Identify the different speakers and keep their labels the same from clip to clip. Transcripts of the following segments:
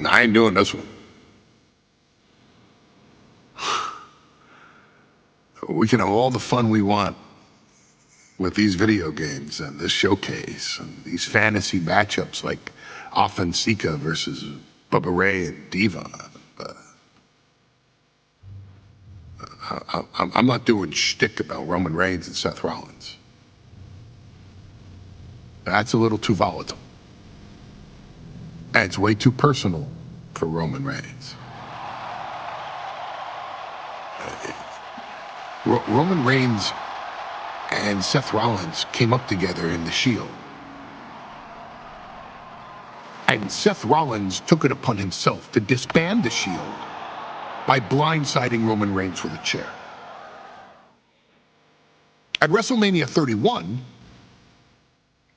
Speaker 1: I ain't doing this one. We can have all the fun we want with these video games and this showcase and these fantasy matchups like Offensica versus Bubba Ray and Diva. But I'm not doing shtick about Roman Reigns and Seth Rollins. That's a little too volatile. And it's way too personal for Roman Reigns. Roman Reigns and Seth Rollins came up together in the Shield. And Seth Rollins took it upon himself to disband the Shield by blindsiding Roman Reigns with a chair. At WrestleMania 31,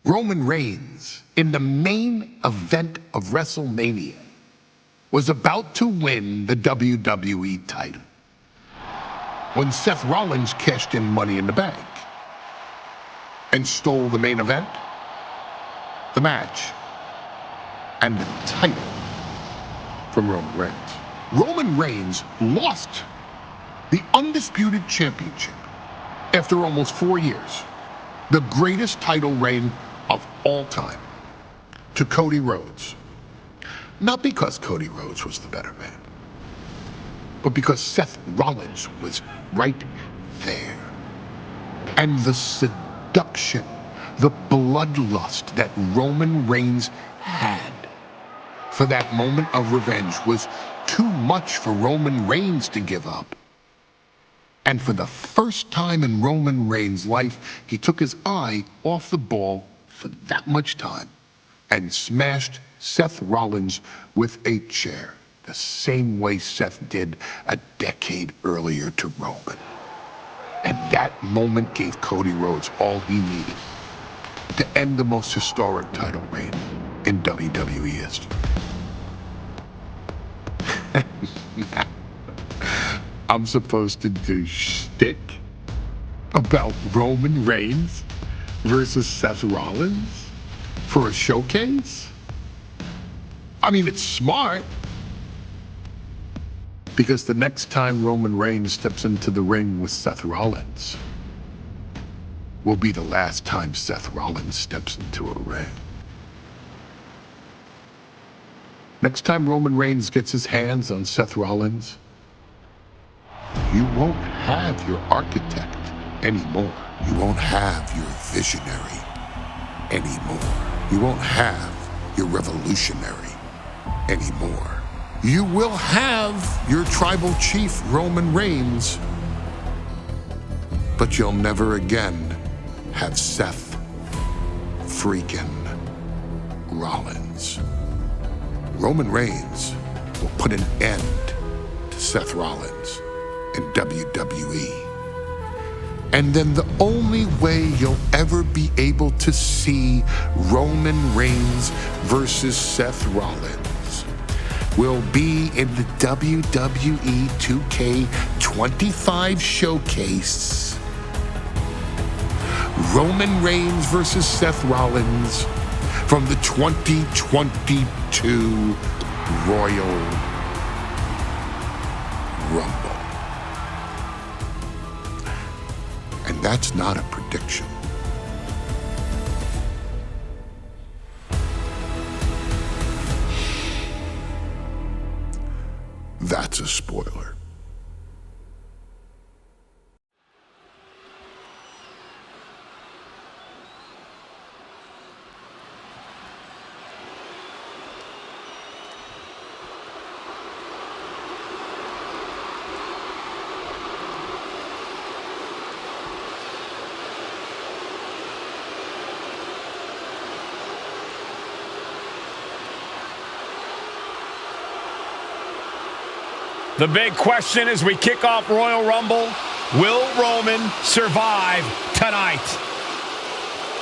Speaker 1: Roman Reigns, in the main event of WrestleMania, was about to win the WWE title when Seth Rollins cashed in Money in the Bank and stole the main event, the match, and the title from Roman Reigns. Roman Reigns lost the undisputed championship after almost 4 years, the greatest title reign of all time, to Cody Rhodes. Not because Cody Rhodes was the better man, but because Seth Rollins was right there. And the seduction, the bloodlust that Roman Reigns had for that moment of revenge was too much for Roman Reigns to give up. And for the first time in Roman Reigns' life, he took his eye off the ball for that much time and smashed Seth Rollins with a chair, the same way Seth did a decade earlier to Roman. And that moment gave Cody Rhodes all he needed to end the most historic title reign in WWE history. I'm supposed to do shtick about Roman Reigns versus Seth Rollins for a showcase? I mean, it's smart, because the next time Roman Reigns steps into the ring with Seth Rollins will be the last time Seth Rollins steps into a ring. Next time Roman Reigns gets his hands on Seth Rollins, you won't have your architect anymore. You won't have your visionary anymore. You won't have your revolutionary anymore. You will have your tribal chief, Roman Reigns, but you'll never again have Seth freaking Rollins. Roman Reigns will put an end to Seth Rollins in WWE. And then the only way you'll ever be able to see Roman Reigns versus Seth Rollins will be in the WWE 2K25 showcase. Roman Reigns versus Seth Rollins from the 2022 Royal Rumble. And that's not a prediction. That's a spoiler.
Speaker 2: The big question as we kick off Royal Rumble, will Roman survive tonight?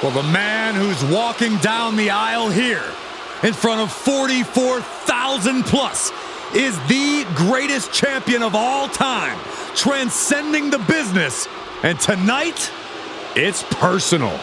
Speaker 3: Well, the man who's walking down the aisle here in front of 44,000 plus is the greatest champion of all time, transcending the business. And tonight, it's personal.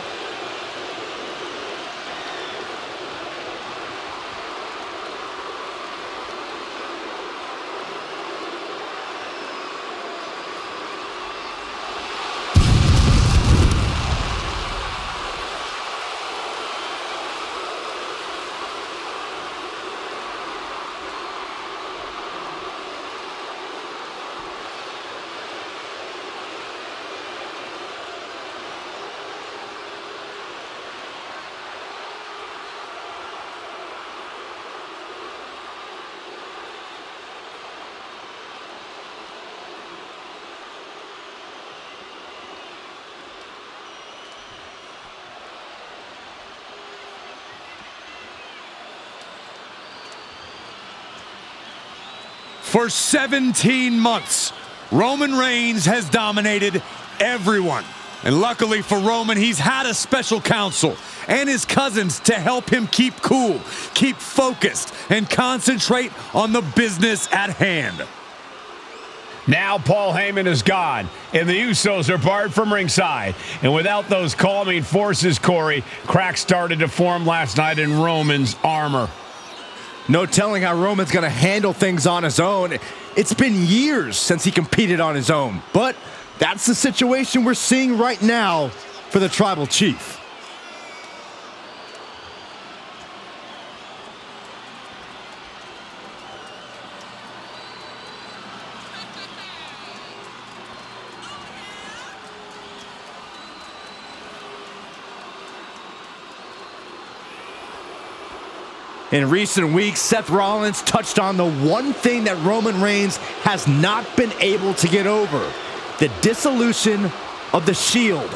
Speaker 3: For 17 months, Roman Reigns has dominated everyone. And luckily for Roman, he's had a special counsel and his cousins to help him keep cool, keep focused, and concentrate on the business at hand.
Speaker 2: Now Paul Heyman is gone, and the Usos are barred from ringside. And without those calming forces, Corey, cracks started to form last night in Roman's armor.
Speaker 4: No telling how Roman's going to handle things on his own. It's been years since he competed on his own, but that's the situation we're seeing right now for the Tribal Chief. In recent weeks, Seth Rollins touched on the one thing that Roman Reigns has not been able to get over: the dissolution of the Shield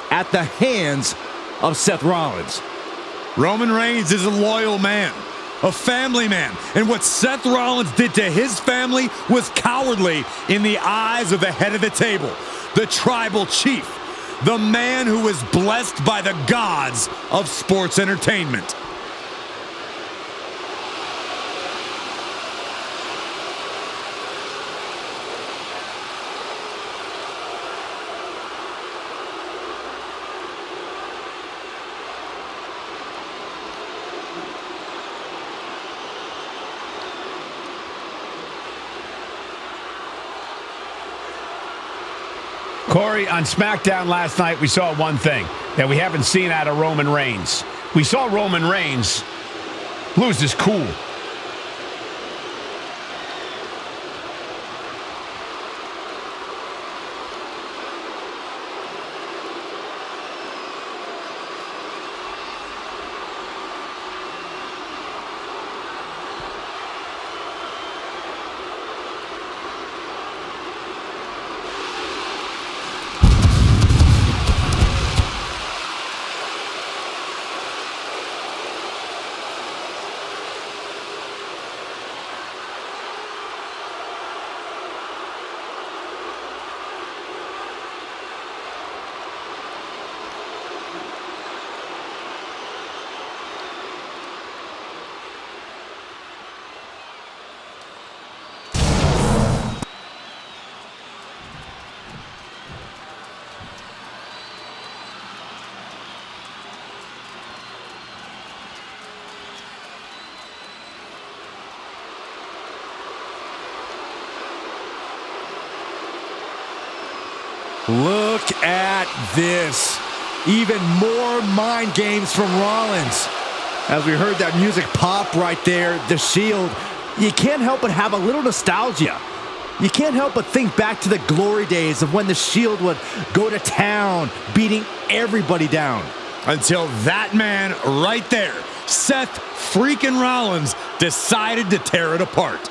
Speaker 4: at the hands of Seth Rollins.
Speaker 3: Roman Reigns is a loyal man, a family man, and what Seth Rollins did to his family was cowardly in the eyes of the head of the table, the Tribal Chief, the man who was blessed by the gods of sports entertainment.
Speaker 2: Corey, on SmackDown last night, we saw one thing that we haven't seen out of Roman Reigns. We saw Roman Reigns lose his cool.
Speaker 4: Look at this. Even more mind games from Rollins. As we heard that music pop right there, the Shield, you can't help but have a little nostalgia. You can't help but think back to the glory days of when the Shield would go to town, beating everybody down.
Speaker 3: Until that man right there, Seth freaking Rollins, decided to tear it apart.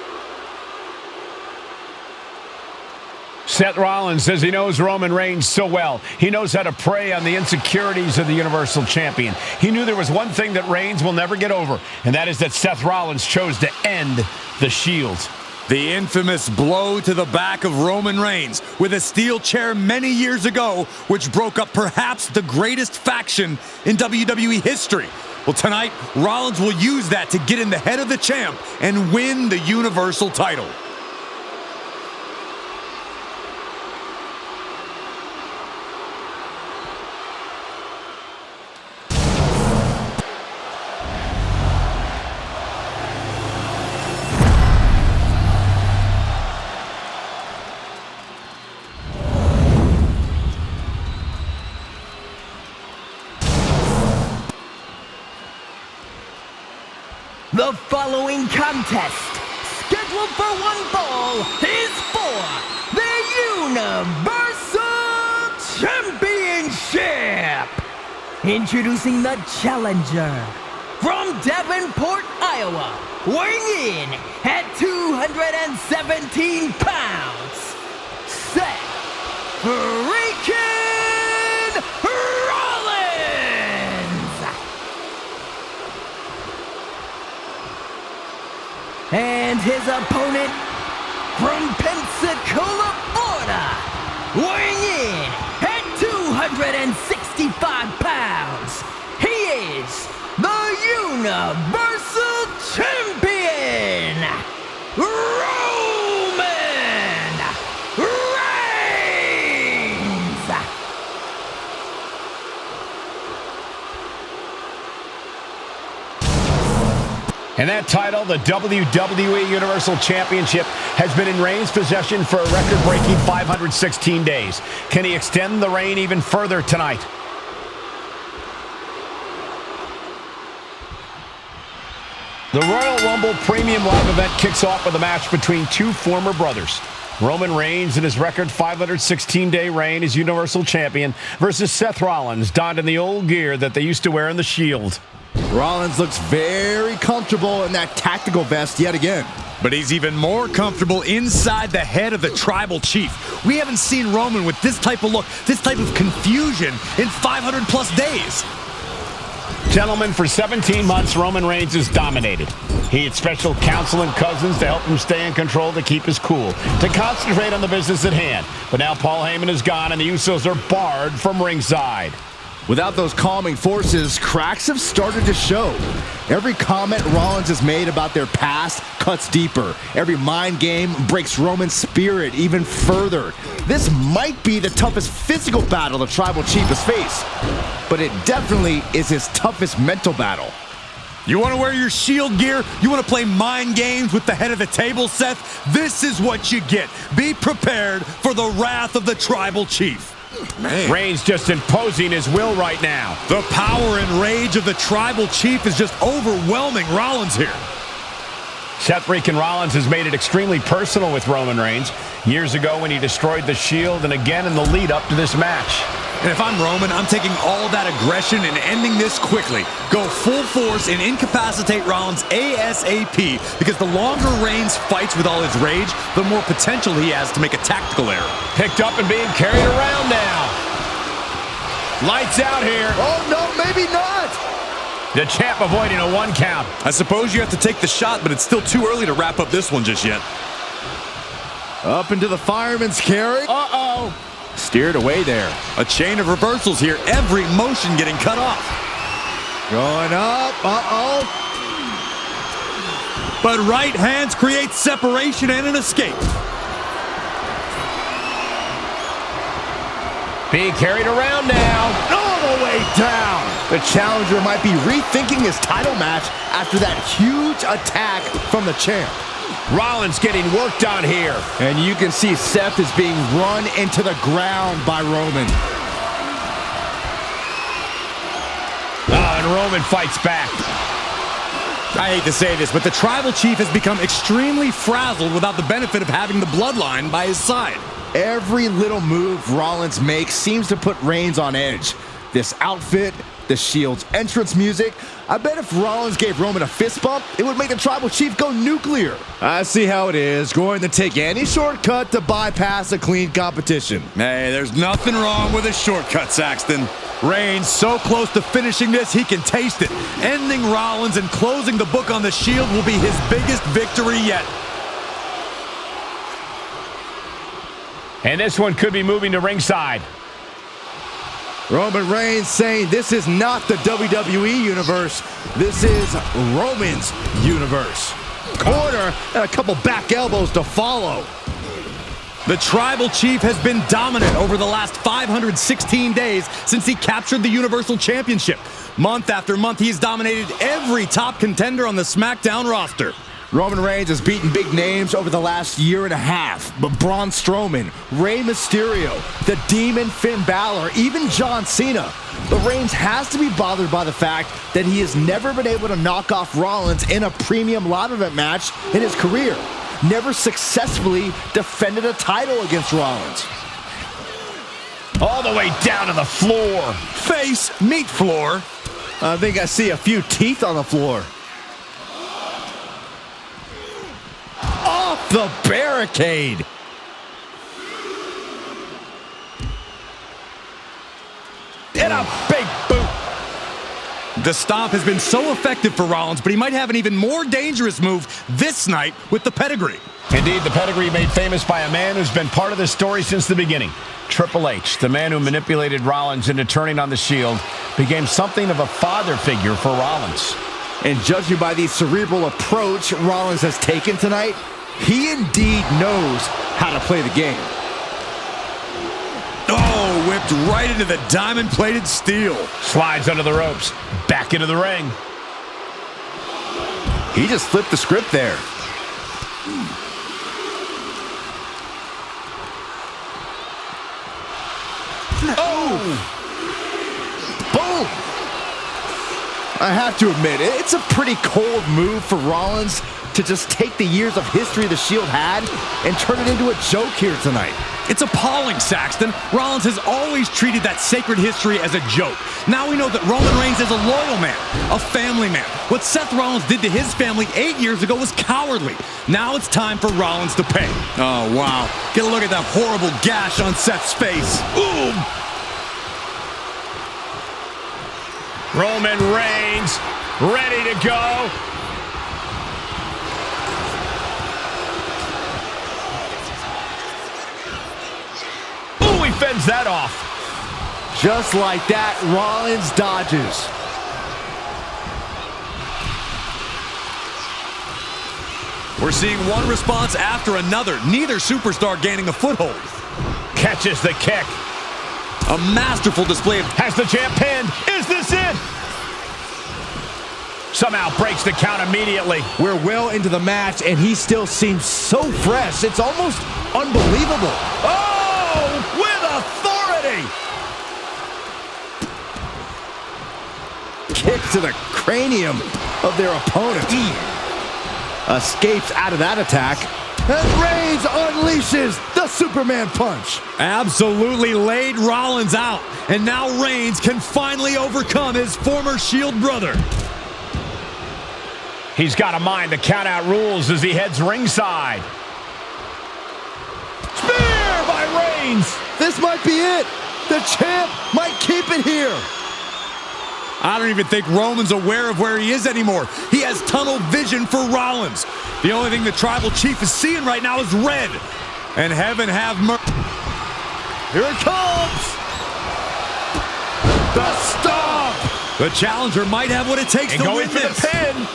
Speaker 2: Seth Rollins says he knows Roman Reigns so well. He knows how to prey on the insecurities of the Universal Champion. He knew there was one thing that Reigns will never get over, and that is that Seth Rollins chose to end the Shield.
Speaker 3: The infamous blow to the back of Roman Reigns with a steel chair many years ago, which broke up perhaps the greatest faction in WWE history. Well, tonight, Rollins will use that to get in the head of the champ and win the Universal title.
Speaker 5: The following contest, scheduled for one fall, is for the Universal Championship. Introducing the challenger from Davenport, Iowa, weighing in at 217 pounds, Seth freaking Rollins. And his opponent from Pensacola, Florida, weighing in at 265 pounds, he is the Universal Champion, Roman Reigns!
Speaker 2: And that title, the WWE Universal Championship, has been in Reigns' possession for a record-breaking 516 days. Can he extend the reign even further tonight? The Royal Rumble Premium Live event kicks off with a match between two former brothers. Roman Reigns in his record 516-day reign as Universal Champion versus Seth Rollins, donned in the old gear that they used to wear in the Shield.
Speaker 4: Rollins looks very comfortable in that tactical vest yet again.
Speaker 3: But he's even more comfortable inside the head of the Tribal Chief. We haven't seen Roman with this type of look, this type of confusion in 500+ days.
Speaker 2: Gentlemen, for 17 months, Roman Reigns has dominated. He had special counsel and cousins to help him stay in control, to keep his cool, to concentrate on the business at hand. But now Paul Heyman is gone, and the Usos are barred from ringside.
Speaker 4: Without those calming forces, cracks have started to show. Every comment Rollins has made about their past cuts deeper. Every mind game breaks Roman's spirit even further. This might be the toughest physical battle the Tribal Chief has faced, but it definitely is his toughest mental battle.
Speaker 3: You want to wear your Shield gear? You want to play mind games with the head of the table, Seth? This is what you get. Be prepared for the wrath of the Tribal Chief.
Speaker 2: Man. Reigns just imposing his will right now.
Speaker 3: The power and rage of the Tribal Chief is just overwhelming Rollins here.
Speaker 2: Seth freaking Rollins has made it extremely personal with Roman Reigns. Years ago when he destroyed the Shield, and again in the lead up to this match.
Speaker 3: And if I'm Roman, I'm taking all that aggression and ending this quickly. Go full force and incapacitate Rollins ASAP, because the longer Reigns fights with all his rage, the more potential he has to make a tactical error.
Speaker 2: Picked up and being carried around now. Lights out here.
Speaker 4: Oh no, maybe not!
Speaker 2: The champ avoiding a 1 count.
Speaker 3: I suppose you have to take the shot, but it's still too early to wrap up this one just yet.
Speaker 4: Up into the fireman's carry.
Speaker 2: Uh-oh.
Speaker 4: Steered away there.
Speaker 3: A chain of reversals here, every motion getting cut off.
Speaker 4: Going up, uh-oh.
Speaker 3: But right hands create separation and an escape.
Speaker 2: Being carried around now.
Speaker 4: All the way down. The challenger might be rethinking his title match after that huge attack from the champ.
Speaker 2: Rollins getting worked on here.
Speaker 4: And you can see Seth is being run into the ground by Roman.
Speaker 2: And Roman fights back.
Speaker 3: I hate to say this, but the Tribal Chief has become extremely frazzled without the benefit of having the Bloodline by his side.
Speaker 4: Every little move Rollins makes seems to put Reigns on edge. This outfit, the Shield's entrance music. I bet if Rollins gave Roman a fist bump, it would make the Tribal Chief go nuclear. I see how it is, going to take any shortcut to bypass a clean competition.
Speaker 3: Hey, there's nothing wrong with a shortcut, Saxton. Reigns so close to finishing this, he can taste it. Ending Rollins and closing the book on the Shield will be his biggest victory yet.
Speaker 2: And this one could be moving to ringside.
Speaker 4: Roman Reigns saying this is not the WWE Universe. This is Roman's Universe. Corner and a couple back elbows to follow.
Speaker 3: The Tribal Chief has been dominant over the last 516 days since he captured the Universal Championship. Month after month, he's dominated every top contender on the SmackDown roster.
Speaker 4: Roman Reigns has beaten big names over the last year and a half, but Braun Strowman, Rey Mysterio, the Demon Finn Balor, even John Cena. But Reigns has to be bothered by the fact that he has never been able to knock off Rollins in a premium live event match in his career. Never successfully defended a title against Rollins.
Speaker 2: All the way down to the floor.
Speaker 3: Face, meat floor.
Speaker 4: I think I see a few teeth on the floor. Off the barricade.
Speaker 2: And a big boot.
Speaker 3: The stomp has been so effective for Rollins, but he might have an even more dangerous move this night with the pedigree.
Speaker 2: Indeed, the pedigree made famous by a man who's been part of this story since the beginning. Triple H, the man who manipulated Rollins into turning on the Shield, became something of a father figure for Rollins.
Speaker 4: And judging by the cerebral approach Rollins has taken tonight, he indeed knows how to play the game.
Speaker 3: Oh, whipped right into the diamond-plated steel.
Speaker 2: Slides under the ropes, back into the ring.
Speaker 4: He just flipped the script there.
Speaker 2: Oh!
Speaker 4: Boom! I have to admit, it's a pretty cold move for Rollins to just take the years of history the Shield had and turn it into a joke here tonight.
Speaker 3: It's appalling, Saxton. Rollins has always treated that sacred history as a joke. Now we know that Roman Reigns is a loyal man, a family man. What Seth Rollins did to his family 8 years ago was cowardly. Now it's time for Rollins to pay. Oh, wow. Get a look at that horrible gash on Seth's face. Ooh!
Speaker 2: Roman Reigns ready to go. Ooh, he fends that off.
Speaker 4: Just like that, Rollins dodges.
Speaker 3: We're seeing one response after another. Neither superstar gaining a foothold.
Speaker 2: Catches the kick.
Speaker 3: A masterful display of...
Speaker 2: Has the champ pinned. Is this it? Somehow breaks the count immediately.
Speaker 4: We're well into the match, and he still seems so fresh. It's almost unbelievable.
Speaker 2: Oh, with authority.
Speaker 4: Kick to the cranium of their opponent. Escapes out of that attack. And Reigns unleashes the Superman punch.
Speaker 3: Absolutely laid Rollins out. And now Reigns can finally overcome his former Shield brother.
Speaker 2: He's got to mind the count-out rules as he heads ringside. Spear by Reigns.
Speaker 4: This might be it. The champ might keep it here.
Speaker 3: I don't even think Roman's aware of where he is anymore. He has tunnel vision for Rollins. The only thing the Tribal Chief is seeing right now is red. And heaven have mercy.
Speaker 4: Here it comes. The stomp.
Speaker 3: The challenger might have what it takes to
Speaker 2: going
Speaker 3: win
Speaker 2: for
Speaker 3: this.
Speaker 2: the pin.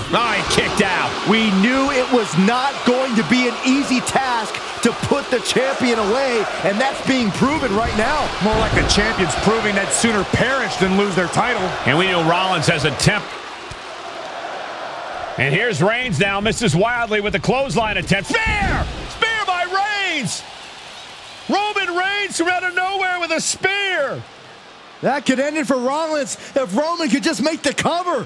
Speaker 2: Oh, he kicked out.
Speaker 4: We knew it was not going to be an easy task to put the champion away, and that's being proven right now.
Speaker 3: More like the champion's proving that sooner perish than lose their title.
Speaker 2: And we know Rollins has a temp. And here's Reigns now, misses wildly with the clothesline attempt. Spear! Spear by Reigns! Roman Reigns from out of nowhere with a spear!
Speaker 4: That could end it for Rollins if Roman could just make the cover.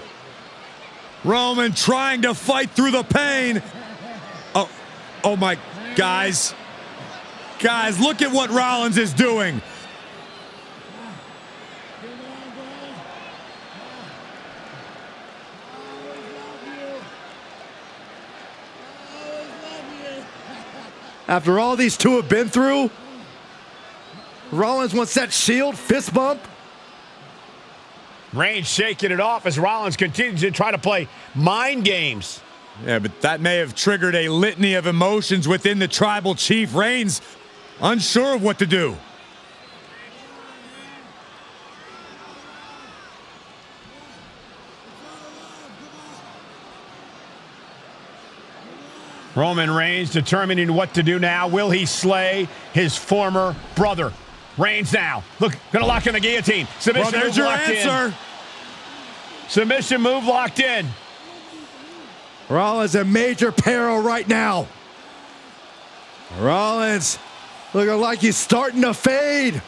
Speaker 3: Roman trying to fight through the pain. Oh my, guys. Guys, look at what Rollins is doing.
Speaker 4: After all these two have been through, Rollins wants that Shield fist bump.
Speaker 2: Reigns shaking it off as Rollins continues to try to play mind games.
Speaker 3: Yeah, but that may have triggered a litany of emotions within the Tribal Chief. Reigns unsure of what to do.
Speaker 2: Roman Reigns determining what to do now. Will he slay his former brother? Reigns now. Look, gonna lock in the guillotine. Submission
Speaker 3: Well, there's
Speaker 2: move
Speaker 3: your
Speaker 2: locked
Speaker 3: answer.
Speaker 2: in. Submission move locked in.
Speaker 4: Rollins in major peril right now. Rollins looking like he's starting to fade.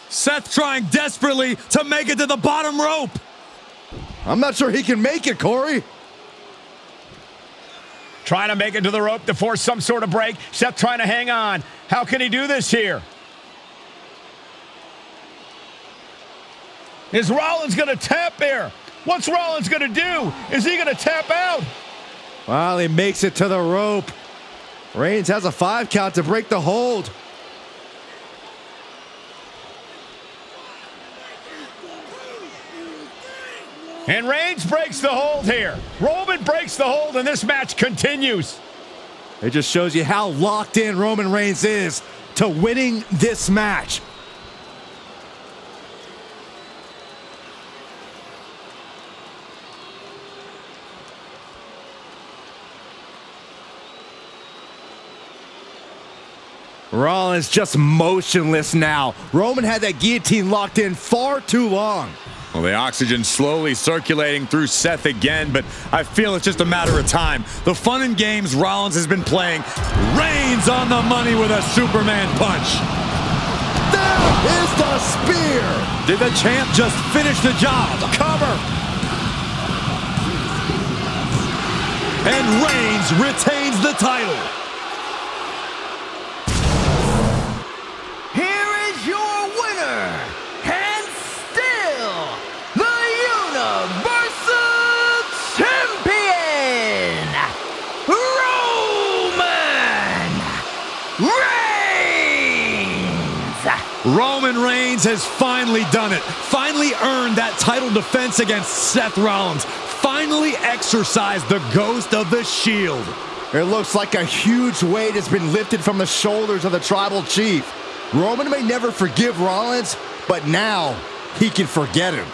Speaker 3: Seth trying desperately to make it to the bottom rope.
Speaker 4: I'm not sure he can make it, Corey.
Speaker 2: Trying to make it to the rope to force some sort of break. Seth trying to hang on. How can he do this here? Is Rollins going to tap here? What's Rollins going to do? Is he going to tap out?
Speaker 4: Well, he makes it to the rope. Reigns has a 5 count to break the hold.
Speaker 2: And Reigns breaks the hold here. Roman breaks the hold, and this match continues.
Speaker 4: It just shows you how locked in Roman Reigns is to winning this match. Rollins just motionless now. Roman had that guillotine locked in far too long.
Speaker 3: Well, the oxygen slowly circulating through Seth again, but I feel it's just a matter of time. The fun and games Rollins has been playing. Reigns on the money with a Superman punch.
Speaker 4: There is the spear.
Speaker 3: Did the champ just finish the job?
Speaker 2: Cover.
Speaker 3: And Reigns retains the title.
Speaker 5: Here is your winner, and still the Universal Champion, Roman Reigns!
Speaker 3: Roman Reigns has finally done it. Finally earned that title defense against Seth Rollins. Finally exorcised the ghost of the Shield.
Speaker 4: It looks like a huge weight has been lifted from the shoulders of the tribal chief. Roman may never forgive Rollins, but now he can forget him.